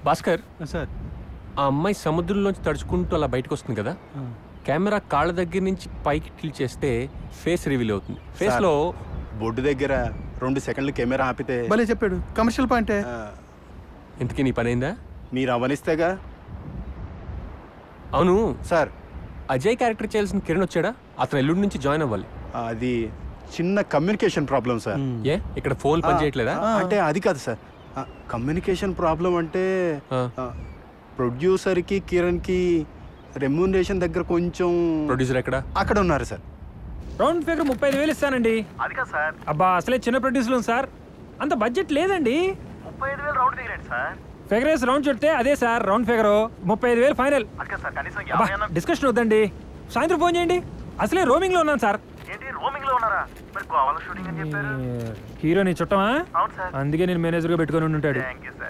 Bhaskar sir, ఆ అమ్మాయి సముద్రంలోంచి తడుచుకుంటూ అలా బయటకు వస్తుంది కదా, కెమెరా కాళ్ళ దగ్గర నుంచి పైకి టిల్ట్ చేస్తే ఫేస్ రివీల్ అవుతుంది. ఫేస్ లో బొడ్డు దగ్గర 2 సెకండ్లు కెమెరా ఆపితే భలే చెప్పాడు. కమర్షియల్ పాయింటే. ఇంతకీ నీ పని అయిందా? మీరు అవనిస్తేగా. అవును సార్, అజయ్ క్యారెక్టర్ చేయాల్సిన కిరణ్ వచ్చాడా? అతను ఎల్లుండి నుంచి జాయిన్ అవ్వాలి. అది చిన్న కమ్యూనికేషన్ ప్రాబ్లం సార్. ఏ ఇక్కడ ఫోన్ పని చేయట్లేదా? అంటే అది కాదు సార్, కమ్యూనికేషన్ ప్రాబ్లం అంటే ప్రొడ్యూసర్కి కిరణ్కి రెమ్యూనరేషన్ దగ్గర కొంచెం. ప్రొడ్యూసర్ ఎక్కడ? అక్కడ ఉన్నారు సార్. రౌండ్ ఫిగర్ 35,000 ఇస్తానండి. అది కాదు సార్. అబ్బా అసలే చిన్న ప్రొడ్యూసర్ సార్, అంత బడ్జెట్ లేదండి. 35,000 రౌండ్ ఫిగర్ ఏంటి సార్? ఫిగర్ వేసి రౌండ్ చుడితే అదే సార్ రౌండ్ ఫిగర్. 35,000 ఫైనల్. అది కాదు సార్, కనీసం అబ్బా 50 అన్న. డిస్కషన్ వద్దండి, సాయంత్రం ఫోన్ చేయండి. అసలే రోమింగ్ లో ఉన్నాను సార్. ఏంటి రోమింగ్ లో ఉన్నారా? మరి గోవాలో షూటింగ్ అని చెప్పారు. హీరో నీ చుట్టమా? అవును సార్. అందుకే నేను మేనేజర్ గా పెట్టుకొని ఉంటాడు. Thank you sir.